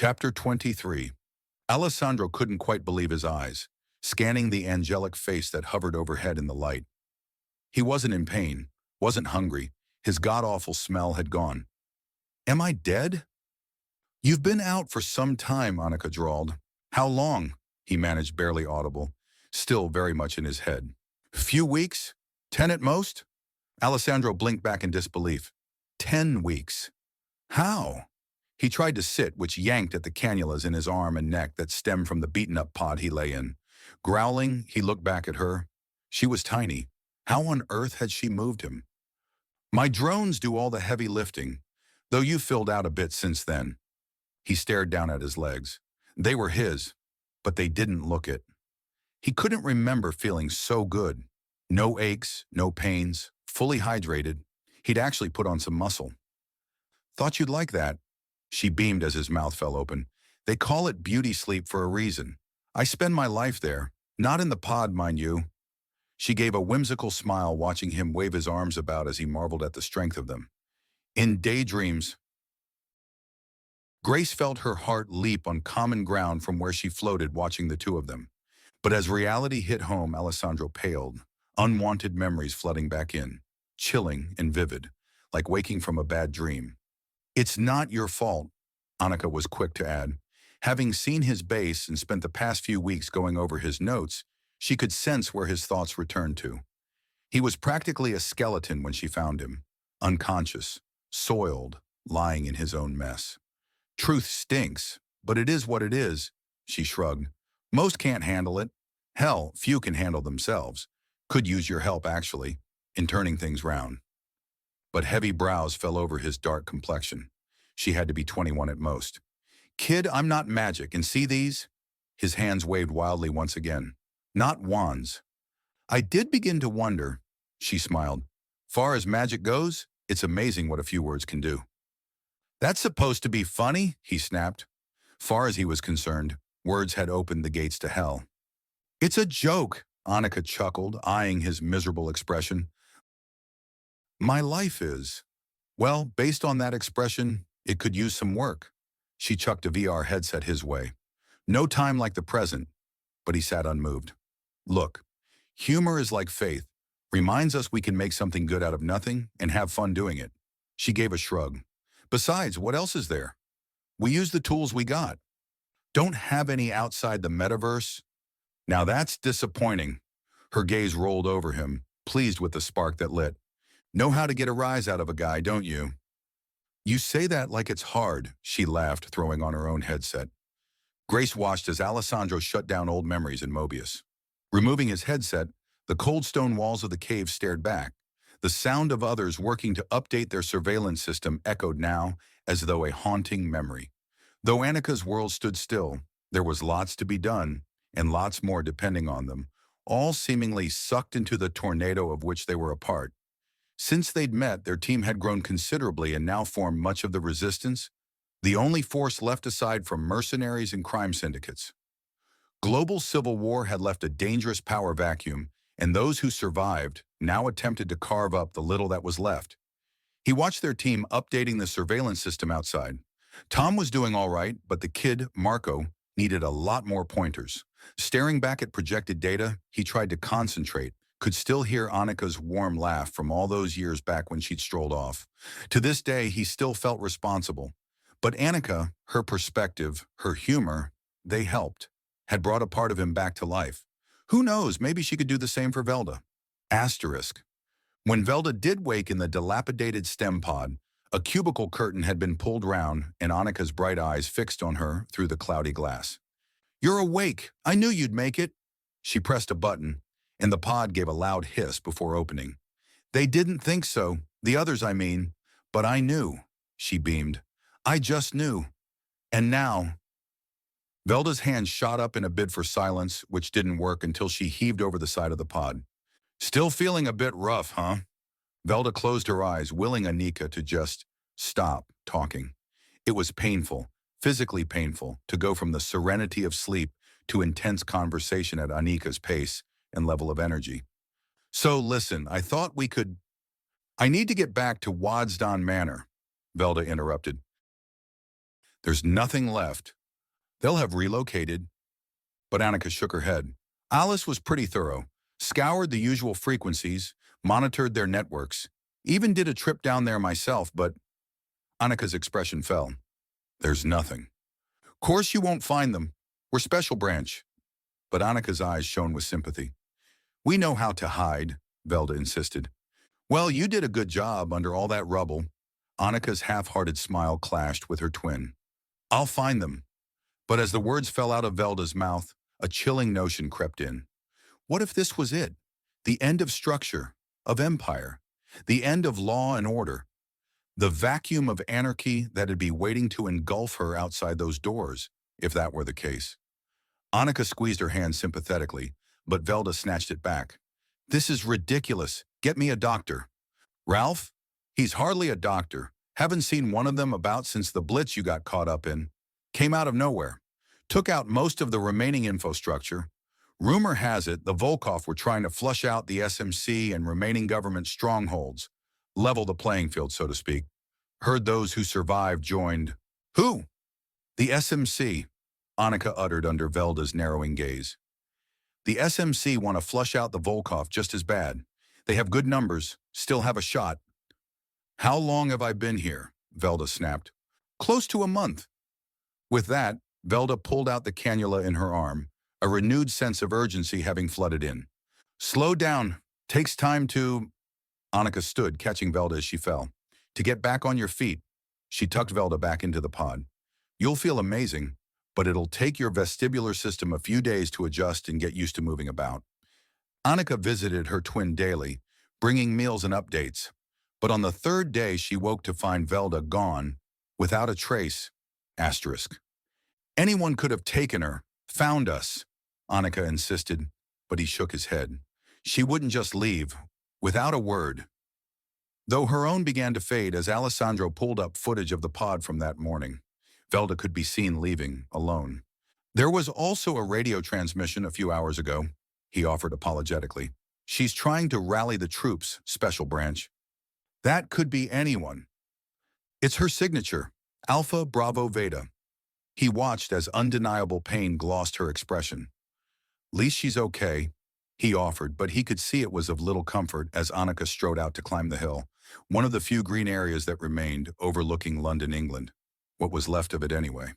Chapter 23. Alessandro couldn't quite believe his eyes, scanning the angelic face that hovered overhead in the light. He wasn't in pain, wasn't hungry. His god-awful smell had gone. "Am I dead?" "You've been out for some time," Annika drawled. "How long?" He managed, barely audible, still very much in his head. "Few weeks? 10 at most?" Alessandro blinked back in disbelief. 10 weeks. How? He tried to sit, which yanked at the cannulas in his arm and neck that stemmed from the beaten-up pod he lay in. Growling, he looked back at her. She was tiny. How on earth had she moved him? "My drones do all the heavy lifting, though you filled out a bit since then." He stared down at his legs. They were his, but they didn't look it. He couldn't remember feeling so good. No aches, no pains, fully hydrated. He'd actually put on some muscle. "Thought you'd like that." She beamed as his mouth fell open. "They call it beauty sleep for a reason. I spend my life there. Not in the pod, mind you." She gave a whimsical smile, watching him wave his arms about as he marveled at the strength of them. "In daydreams." Grace felt her heart leap on common ground from where she floated, watching the two of them. But as reality hit home, Alessandro paled, unwanted memories flooding back in, chilling and vivid, like waking from a bad dream. "It's not your fault," Annika was quick to add. Having seen his base and spent the past few weeks going over his notes, she could sense where his thoughts returned to. He was practically a skeleton when she found him, unconscious, soiled, lying in his own mess. "Truth stinks, but it is what it is," she shrugged. "Most can't handle it. Hell, few can handle themselves. Could use your help, actually, in turning things round." But heavy brows fell over his dark complexion. She had to be 21 at most. "Kid, I'm not magic, and see these?" His hands waved wildly once again. "Not wands." "I did begin to wonder," she smiled. "Far as magic goes, it's amazing what a few words can do." "That's supposed to be funny," he snapped. Far as he was concerned, words had opened the gates to hell. "It's a joke," Annika chuckled, eyeing his miserable expression. "My life is." "Well, based on that expression, it could use some work." She chucked a VR headset his way. "No time like the present," but he sat unmoved. "Look, humor is like faith. Reminds us we can make something good out of nothing and have fun doing it." She gave a shrug. "Besides, what else is there? We use the tools we got. Don't have any outside the metaverse." "Now that's disappointing." Her gaze rolled over him, pleased with the spark that lit. "Know how to get a rise out of a guy, don't you?" "You say that like it's hard," she laughed, throwing on her own headset. Grace watched as Alessandro shut down old memories in Mobius. Removing his headset, the cold stone walls of the cave stared back. The sound of others working to update their surveillance system echoed now as though a haunting memory. Though Annika's world stood still, there was lots to be done, and lots more depending on them, all seemingly sucked into the tornado of which they were a part. Since they'd met, their team had grown considerably and now formed much of the resistance, the only force left aside from mercenaries and crime syndicates. Global civil war had left a dangerous power vacuum, and those who survived now attempted to carve up the little that was left. He watched their team updating the surveillance system outside. Tom was doing all right, but the kid, Marco, needed a lot more pointers. Staring back at projected data, he tried to concentrate, could still hear Annika's warm laugh from all those years back when she'd strolled off. To this day, he still felt responsible. But Annika, her perspective, her humor, they helped, had brought a part of him back to life. Who knows, maybe she could do the same for Velda. Asterisk. When Velda did wake in the dilapidated stem pod, a cubicle curtain had been pulled round and Annika's bright eyes fixed on her through the cloudy glass. "You're awake. I knew you'd make it." She pressed a button, and the pod gave a loud hiss before opening. "They didn't think so, the others I mean, but I knew," she beamed. "I just knew. And now—" Velda's hand shot up in a bid for silence, which didn't work until she heaved over the side of the pod. "Still feeling a bit rough, huh?" Velda closed her eyes, willing Annika to just stop talking. It was painful, physically painful, to go from the serenity of sleep to intense conversation at Annika's pace and level of energy. "So listen, I thought we could—" "I need to get back to Wadsdan Manor," Velda interrupted. There's nothing left. They'll have relocated. But Annika shook her head. Alice was pretty thorough, scoured the usual frequencies, monitored their networks, even did a trip down there myself, but Annika's expression fell. There's nothing. Course you won't find them. We're special branch. But Annika's eyes shone with sympathy. We know how to hide, Velda insisted. Well, you did a good job under all that rubble. Annika's half-hearted smile clashed with her twin. I'll find them. But as the words fell out of Velda's mouth, a chilling notion crept in. What if this was it? The end of structure, of empire, the end of law and order, the vacuum of anarchy that'd be waiting to engulf her outside those doors, if that were the case. Annika squeezed her hand sympathetically, but Velda snatched it back. This is ridiculous. Get me a doctor. Ralph? He's hardly a doctor. Haven't seen one of them about since the blitz you got caught up in. Came out of nowhere. Took out most of the remaining infrastructure. Rumor has it the Volkov were trying to flush out the SMC and remaining government strongholds. Level the playing field, so to speak. Heard those who survived joined. Who? The SMC, Annika uttered under Velda's narrowing gaze. The SMC want to flush out the Volkov just as bad. They have good numbers, still have a shot. How long have I been here? Velda snapped. Close to a month. With that, Velda pulled out the cannula in her arm, a renewed sense of urgency having flooded in. Slow down. Takes time to... Annika stood, catching Velda as she fell. To get back on your feet. She tucked Velda back into the pod. You'll feel amazing, but it'll take your vestibular system a few days to adjust and get used to moving about. Annika visited her twin daily, bringing meals and updates. But on the third day, she woke to find Velda gone, without a trace. Asterisk. Anyone could have taken her, found us, Annika insisted, but he shook his head. She wouldn't just leave, without a word. Though her own began to fade as Alessandro pulled up footage of the pod from that morning. Velda could be seen leaving, alone. There was also a radio transmission a few hours ago, he offered apologetically. She's trying to rally the troops, Special Branch. That could be anyone. It's her signature, Alpha Bravo Veda. He watched as undeniable pain glossed her expression. Least she's okay, he offered, but he could see it was of little comfort as Annika strode out to climb the hill, one of the few green areas that remained overlooking London, England. What was left of it anyway.